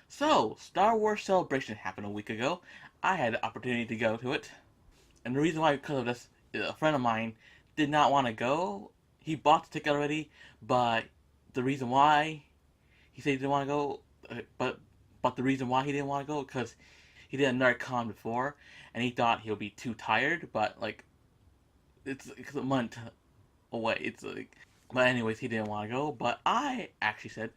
So, Star Wars Celebration happened a week ago. I had the opportunity to go to it. And the reason why, because of this, a friend of mine did not want to go. He bought the ticket already, but the reason why he said he didn't want to go, but the reason why he didn't want to go, because he did another con before, and he thought he'll be too tired, but, like, it's a month away. It's like, but anyways, he didn't want to go, but I actually said,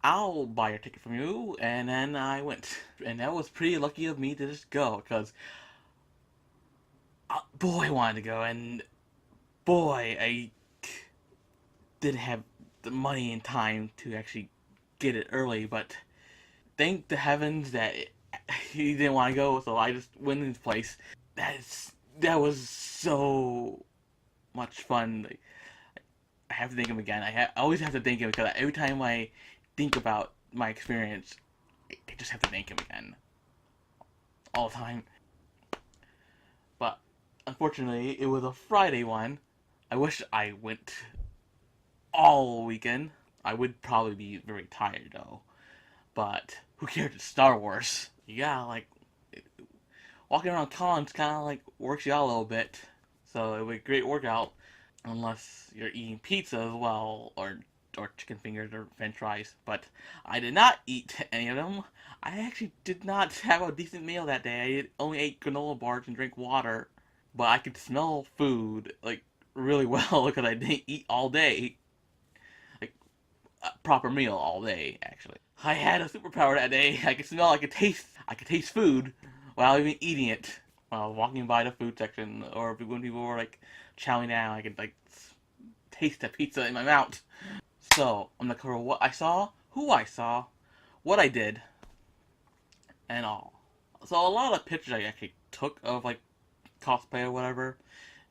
I'll buy your ticket from you, and then I went. And that was pretty lucky of me to just go, because boy, I wanted to go, and boy, I didn't have the money and time to actually get it early, but thank the heavens that he didn't want to go, so I just went in his place. That was so much fun. Like, I have to thank him again. I always have to thank him because every time I think about my experience, I just have to thank him again all the time. But unfortunately, it was a Friday one. I wish I went all weekend. I would probably be very tired though. But who cares? It's Star Wars. Yeah, like walking around cons kind of like works you out a little bit. So it was a great workout, unless you're eating pizza as well, or chicken fingers or French fries. But I did not eat any of them. I actually did not have a decent meal that day. I only ate granola bars and drank water. But I could smell food like really well because I didn't eat all day. Like a proper meal all day, actually. I had a superpower that day. I could smell, I could taste food without even eating it. While I was walking by the food section, or when people were like chowing down, I could like taste the pizza in my mouth. So I'm gonna cover what I saw, who I saw, what I did, and all. So a lot of pictures I actually took of like cosplay or whatever.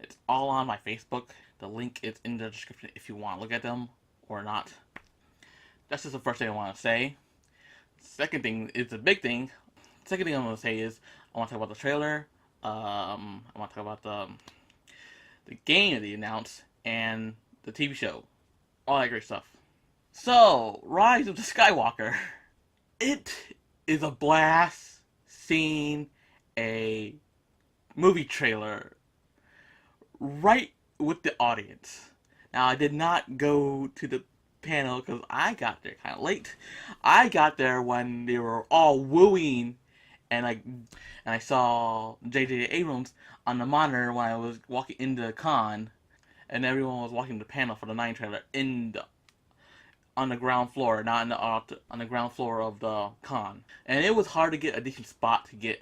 It's all on my Facebook. The link is in the description if you want to look at them or not. That's just the first thing I want to say. Second thing is the big thing. Second thing I'm going to say is I want to talk about the trailer. I want to talk about the game that they announced and the TV show. All that great stuff. So, Rise of the Skywalker. It is a blast seeing a movie trailer right with the audience. Now, I did not go to the panel because I got there kind of late. I got there when they were all wooing, and I saw J.J. Abrams on the monitor when I was walking into the con, and everyone was watching the panel for the 9 trailer on the ground floor, not on the ground floor of the con. And it was hard to get a decent spot to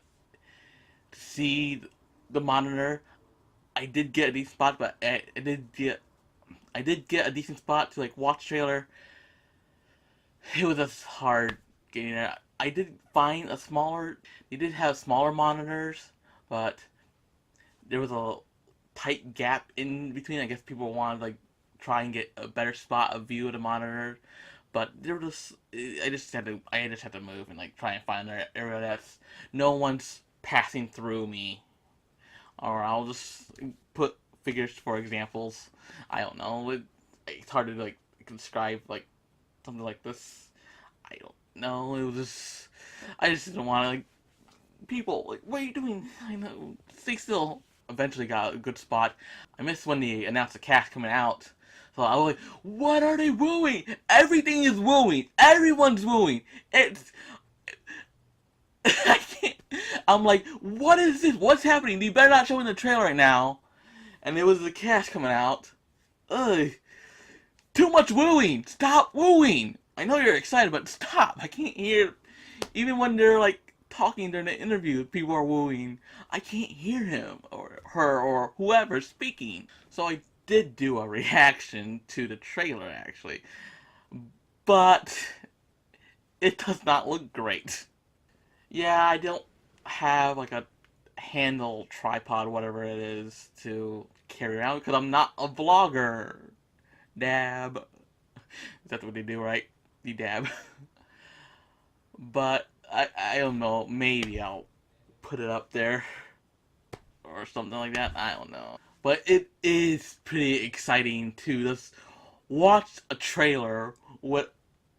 see the monitor. I did get a decent spot, but I did get a decent spot to like watch trailer. It was just hard getting there. I did find a smaller. They did have smaller monitors, but there was a tight gap in between. I guess people wanted to like try and get a better spot of view of the monitor, but there was I just had to move and like try and find an area that's no one's passing through me. Or I'll just put figures for examples. I don't know. It's hard to like describe like something like this. I don't know. It was just I just didn't want to like people like what are you doing? I know. Stay still. Eventually got a good spot. I missed when they announced the cast coming out. So I was like, what are they wooing? Everything is wooing. Everyone's wooing. It's I can't. I'm like, what is this? What's happening? You better not show in the trailer right now. And there was the cast coming out. Ugh. Too much wooing. Stop wooing. I know you're excited, but stop. I can't hear. Even when they're like talking during the interview, people are wooing. I can't hear him or her or whoever speaking. So I did do a reaction to the trailer actually. But it does not look great. Yeah, I don't have like a handle tripod, whatever it is, to carry around because I'm not a vlogger. Dab. That's what they do, right? You dab. But I don't know. Maybe I'll put it up there or something like that. I don't know. But it is pretty exciting to just watch a trailer with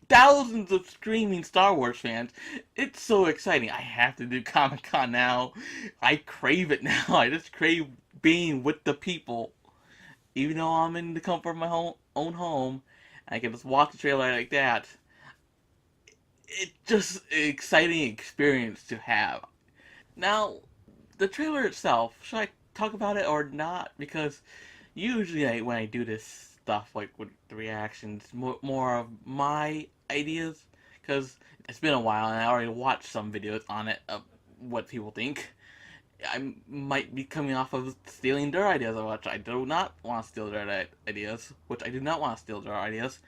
thousands of screaming Star Wars fans. It's so exciting. I have to do Comic Con now. I crave it now. I just crave being with the people. Even though I'm in the comfort of my own home, I can just watch the trailer like that. It's just an exciting experience to have. Now, the trailer itself, should I talk about it or not? Because usually when I do this stuff, like with the reactions, more of my ideas, because it's been a while and I already watched some videos on it of what people think. I might be coming off of stealing their ideas, which I do not want to steal their ideas, which I do not want to steal their ideas,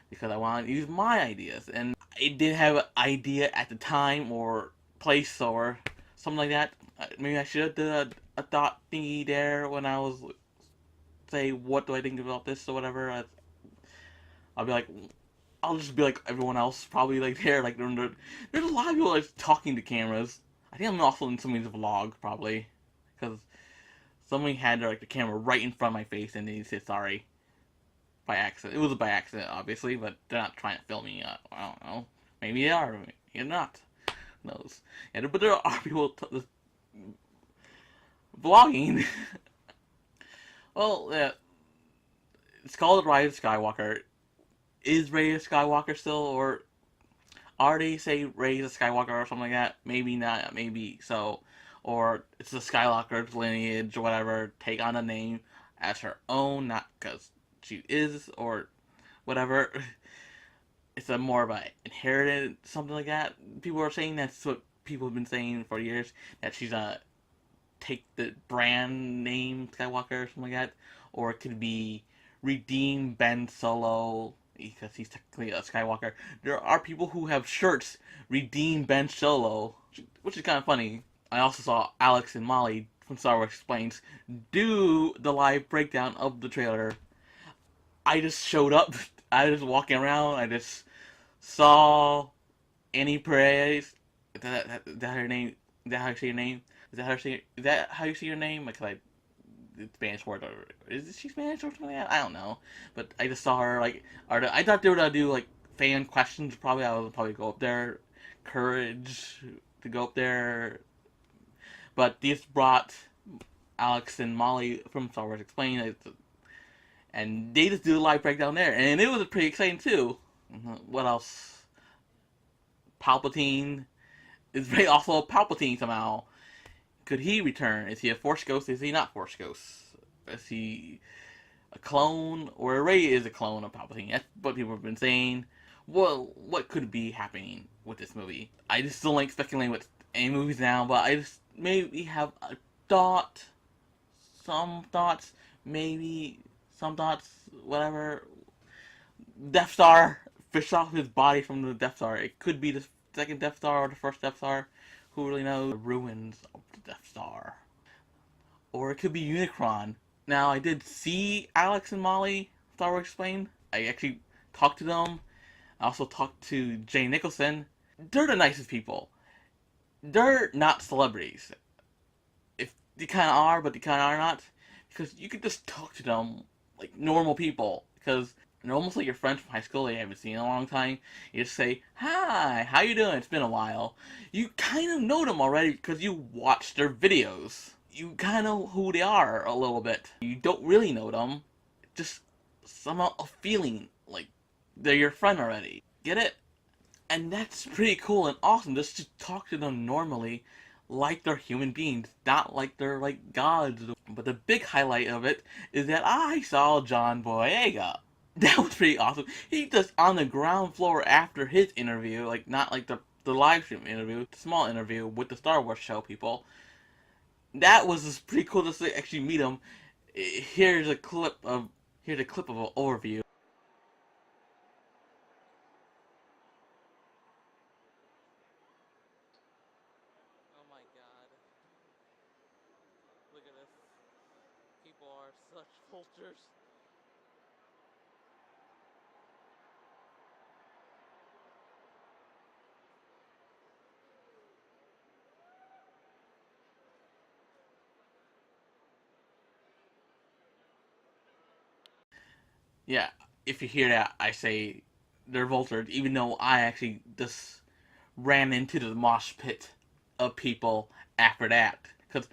because I want to use my ideas. And I did have an idea at the time or place or something like that. Maybe I should have done a thought thingy there when I was say what do I think about this or whatever. I'll be like, I'll just be like everyone else, probably like there, like there's a lot of people like talking to cameras. I think I'm also in somebody's vlog probably, because somebody had like the camera right in front of my face and they said sorry by accident. It was by accident, obviously, but they're not trying to film me. I don't know. Maybe they are. Maybe they're not. Who knows? Yeah, but there are people vlogging. Well, yeah, it's called The Rise of Skywalker. Is Rey a Skywalker still, or are they say Rey's a Skywalker or something like that? Maybe not. Maybe so. Or it's the Skywalker's lineage or whatever. Take on a name as her own, not because she is or whatever. It's a more of a inherited something like that. People are saying that's what people have been saying for years, that she's a take the brand name Skywalker or something like that, or it could be redeem Ben Solo because he's technically a Skywalker. There are people who have shirts redeem Ben Solo, which is kind of funny. I also saw Alex and Molly from Star Wars Explains do the live breakdown of the trailer. I just showed up. I was walking around. I just saw Annie Perez. Is that her name? Is that how you say your name? Is that how you say your name? Like, it's Spanish word, or is she Spanish or something like that? I don't know. But I just saw her like, I thought they were gonna do like fan questions. Probably I would probably go up there, courage to go up there. But these brought Alex and Molly from Star Wars Explained, and they just do a live breakdown there, and it was pretty exciting too. What else? Palpatine is also a Palpatine somehow. Could he return? Is he a Force ghost? Is he not Force ghost? Is he a clone? Or Rey is a clone of Palpatine? That's what people have been saying. Well, what could be happening with this movie? I just still like speculating with any movies now, but I just maybe have a thought, some thoughts, maybe some thoughts, whatever. Death Star, fish off his body from the Death Star. It could be the second Death Star or the first Death Star. Who really knows? The ruins of the Death Star. Or it could be Unicron. Now, I did see Alex and Molly, Star Wars Explained. I actually talked to them. I also talked to Jay Nicholson. They're the nicest people. They're not celebrities. If they kind of are, but they kind of are not. Because you could just talk to them like normal people. Because they're almost like your friends from high school that you haven't seen in a long time. You just say, hi, how you doing? It's been a while. You kind of know them already because you watch their videos. You kind of know who they are a little bit. You don't really know them. Just somehow a feeling like they're your friend already. Get it? And that's pretty cool and awesome just to talk to them normally like they're human beings, not like they're like gods. But the big highlight of it is that I saw John Boyega. That was pretty awesome. He just on the ground floor after his interview, like not like the live stream interview, the small interview with the Star Wars show people. That was just pretty cool to actually meet him. Here's a clip of an overview. Oh my god. Look at this. People are such vultures. Yeah, if you hear that, I say they're vultures, even though I actually just ran into the mosh pit of people after that. Because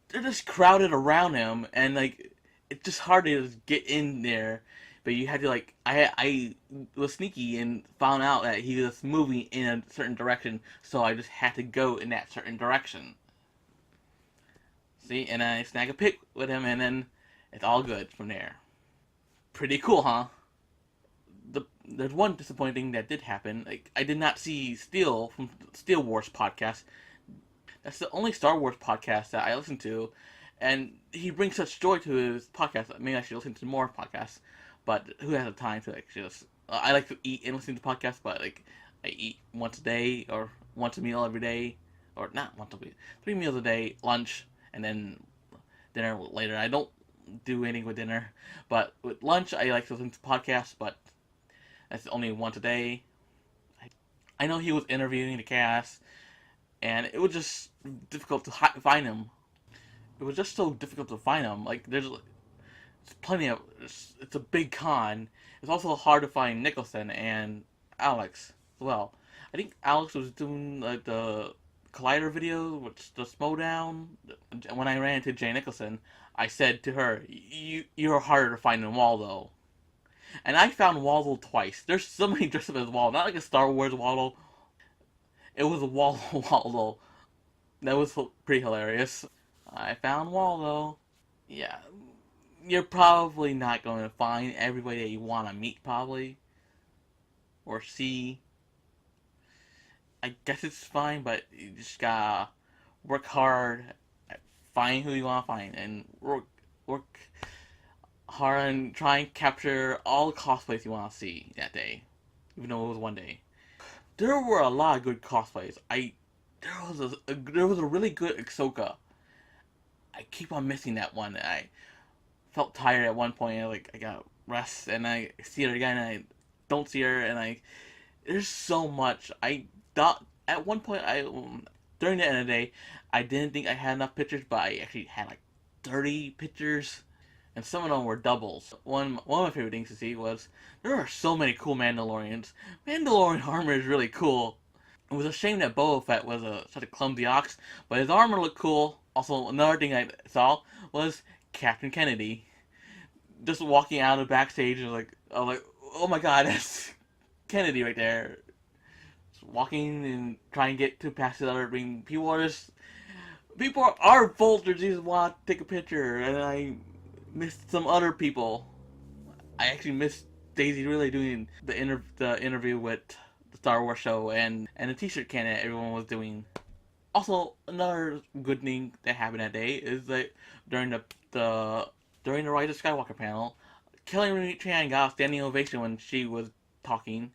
they're just crowded around him, and like it's just hard to just get in there. But you had to like I was sneaky and found out that he was moving in a certain direction, so I just had to go in that certain direction. See, and I snag a pic with him, and then it's all good from there. Pretty cool, huh? There's one disappointing thing that did happen. Like I did not see Steel from Steel Wars podcast. That's the only Star Wars podcast that I listen to, and he brings such joy to his podcast. Maybe I should listen to more podcasts, but who has the time to actually just? I like to eat and listen to podcasts, but like I eat once a day or once a meal every day, or not once a week, 3 meals a day, lunch, and then dinner later. I don't do anything with dinner, but with lunch I like to listen to podcasts, but that's only once a day. I know he was interviewing the cast, and it was just difficult to find him. It was just so difficult to find him. Like there's plenty of. It's a big con. It's also hard to find Nicholson and Alex as well. I think Alex was doing like the Collider video, which the Smowdown. When I ran into Jay Nicholson, I said to her, "You're harder to find than Waldo." And I found Waldo twice. There's somebody dressed up as Waldo, not like a Star Wars Waldo. It was a Waldo Waldo. That was pretty hilarious. I found Waldo. Yeah, you're probably not going to find everybody that you want to meet, probably, or see. I guess it's fine, but you just gotta work hard, find who you want to find, and work hard and try and capture all the cosplays you want to see that day, even though it was one day. There were a lot of good cosplays. There was a really good Ahsoka. I keep on missing that one. I felt tired at one point. I got rest, and I see her again, and I don't see her, and there's so much. I thought at one point during the end of the day, I didn't think I had enough pictures, but I actually had like 30 pictures, and some of them were doubles. One of my favorite things to see was there are so many cool Mandalorians. Mandalorian armor is really cool. It was a shame that Boba Fett was such a clumsy ox, but his armor looked cool. Also, another thing I saw was Captain Kennedy just walking out of the backstage, and I was like, oh my god, that's Kennedy right there, just walking and trying to get to past the other. I mean, people are vultures. They just want to take a picture, and I missed some other people. I actually missed Daisy really doing the interview with the Star Wars show and the T-shirt can that everyone was doing. Also, another good thing that happened that day is that during the Rise of Skywalker panel, Kelly Marie Tran got a standing ovation when she was talking,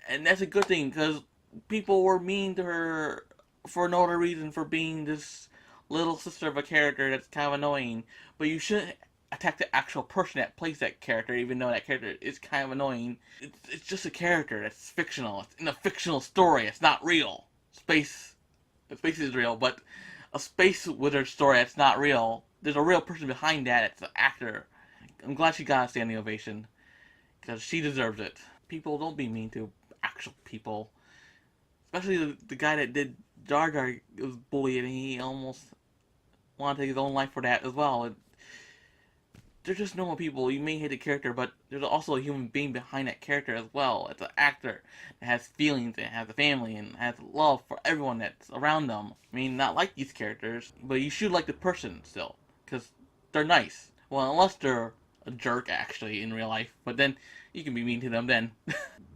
and that's a good thing because people were mean to her for no other reason for being this little sister of a character that's kind of annoying. But you shouldn't attack the actual person that plays that character, even though that character is kind of annoying. It's just a character that's fictional. It's in a fictional story. It's not real. Space is real, but a space wizard story that's not real. There's a real person behind that. It's an actor. I'm glad she got a standing ovation because she deserves it. People, don't be mean to actual people, especially the guy that did Jar Jar was bullied and he almost wanted to take his own life for that as well. They're just normal people. You may hate the character, but there's also a human being behind that character as well. It's an actor that has feelings and has a family and has love for everyone that's around them. I mean, not like these characters, but you should like the person still, because they're nice. Well, unless they're a jerk, actually, in real life. But then, you can be mean to them then.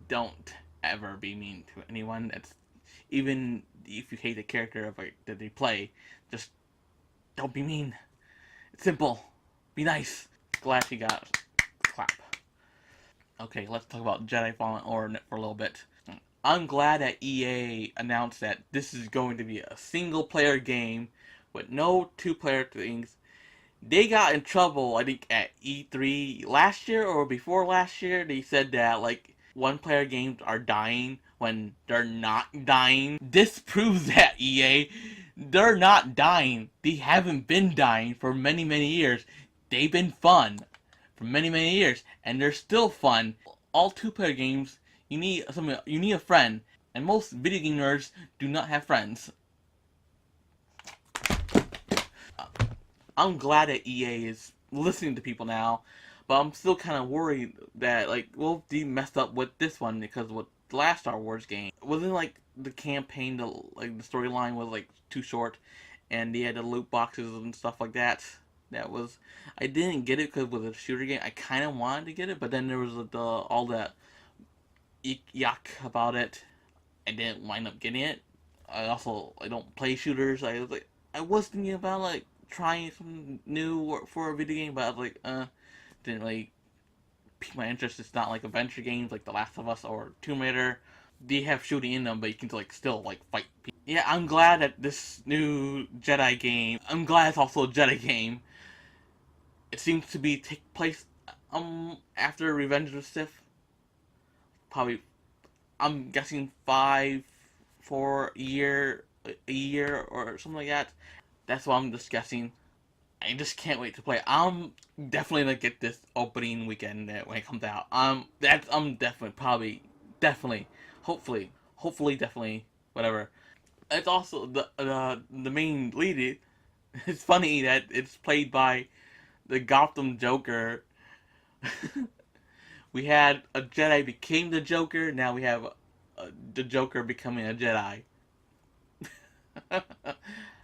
Don't ever be mean to anyone. Even if you hate the character that they play, just don't be mean. It's simple. Be nice. Glad she got a clap. Okay, let's talk about Jedi Fallen Order for a little bit. I'm glad that EA announced that this is going to be a single-player game with no two-player things. They got in trouble, I think, at E3 last year or before last year. They said that, one-player games are dying when they're not dying. This proves that, EA. They're not dying. They haven't been dying for many, many years. They've been fun for many, many years, and they're still fun. All two-player games, You need something. You need a friend, and most video game nerds do not have friends. I'm glad that EA is listening to people now, but I'm still kind of worried that like, well, they messed up with this one because with the last Star Wars game wasn't like the campaign, the storyline was like too short, and they had the loot boxes and stuff like that. That was I didn't get it because it was a shooter game. I kind of wanted to get it, but then there was all that yuck about it. I didn't wind up getting it. I don't play shooters. I was thinking about like trying something new for a video game, but I was like, didn't really pique my interest. It's not like adventure games like The Last of Us or Tomb Raider. They have shooting in them, but you can like still like fight people. Yeah, I'm glad that this new Jedi game. I'm glad it's also a Jedi game. It seems to be take place after Revenge of the Sith. Probably, I'm guessing 4 a year or something like that. That's what I'm just guessing. I just can't wait to play. I'm definitely gonna get this opening weekend when it comes out. I'm definitely, probably, definitely, hopefully, definitely, whatever. It's also the main lead. It's funny that it's played by the Gotham Joker. We had a Jedi became the Joker. Now we have the Joker becoming a Jedi.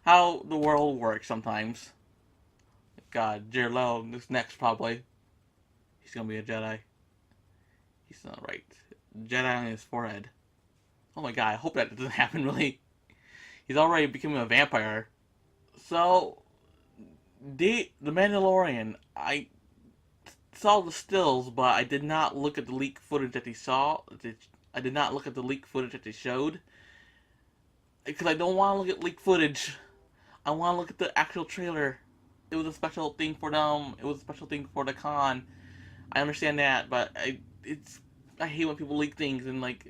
How the world works sometimes. God, Jared Leto is next probably. He's gonna be a Jedi. He's not right. Jedi on his forehead. Oh my god, I hope that doesn't happen really. He's already becoming a vampire. So, the Mandalorian, I saw the stills, but I did not look at the leak footage that they saw. I did not look at the leak footage that they showed. Because I don't want to look at leak footage. I want to look at the actual trailer. It was a special thing for them. It was a special thing for the con. I understand that, but I hate when people leak things and like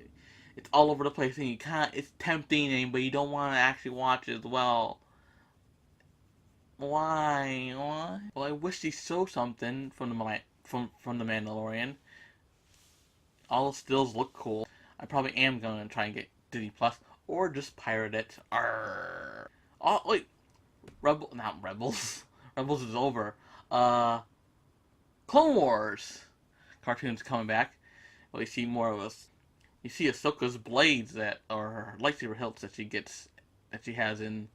it's all over the place and you can't. It's tempting, but you don't want to actually watch it as well. Why? Why? Well, I wish they showed something from the Mandalorian. All the stills look cool. I probably am going to try and get Disney Plus or just pirate it. Arrgh. Oh wait, not Rebels. Rebels is over. Clone Wars cartoons coming back. Well, you see more of us. You see Ahsoka's blades that are lightsaber hilts that she has in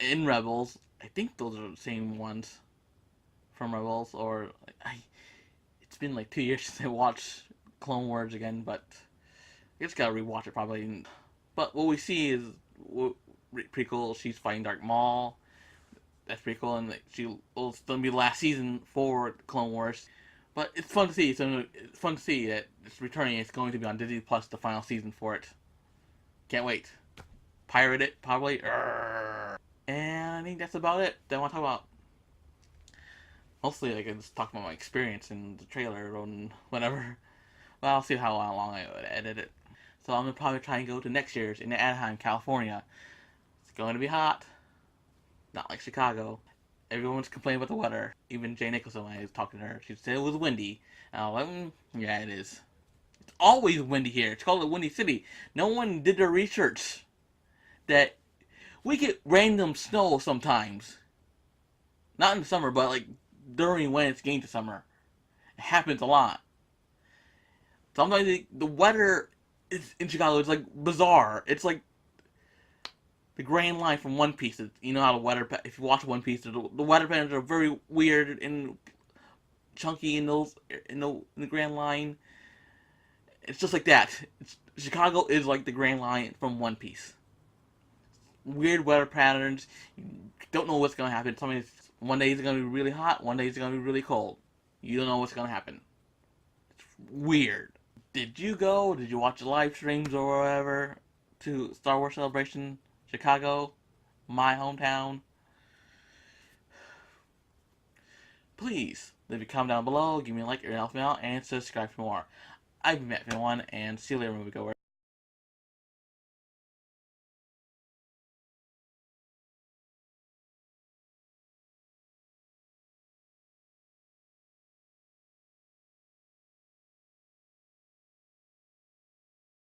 Rebels. I think those are the same ones from Rebels. It's been like 2 years since I watched Clone Wars again, but I just gotta rewatch it probably. But what we see is pretty cool. She's fighting Darth Maul. That's pretty cool, and it's gonna be the last season for Clone Wars. But it's fun to see. It's fun to see that it's returning. It's going to be on Disney Plus, the final season for it. Can't wait. Pirate it, probably. Arrgh. And I think that's about it that I want to talk about. Mostly, I can just talk about my experience in the trailer and whatever. Well, I'll see how long I would edit it. So I'm gonna probably try and go to next year's in Anaheim, California. It's going to be hot. Not like Chicago. Everyone's complaining about the weather. Even Jay Nicholson, when I was talking to her, she said it was windy. And I was like, yeah, it is. It's always windy here. It's called a windy city. No one did their research that we get random snow sometimes. Not in the summer, but like during when it's getting to summer. It happens a lot. Sometimes the weather in Chicago is like bizarre. It's like the grand line from One Piece. You know how the weather, if you watch One Piece, the weather patterns are very weird and chunky in the grand line. It's just like that. Chicago is like the grand line from One Piece. Weird weather patterns. You don't know what's gonna happen. One day it's gonna be really hot. One day it's gonna be really cold. You don't know what's gonna happen. It's weird. Did you go? Did you watch the live streams or whatever to Star Wars Celebration? Chicago, my hometown. Please leave a comment down below, give me a like, it helps me out, and subscribe for more. I've been Matt1, and see you later, moviegoer.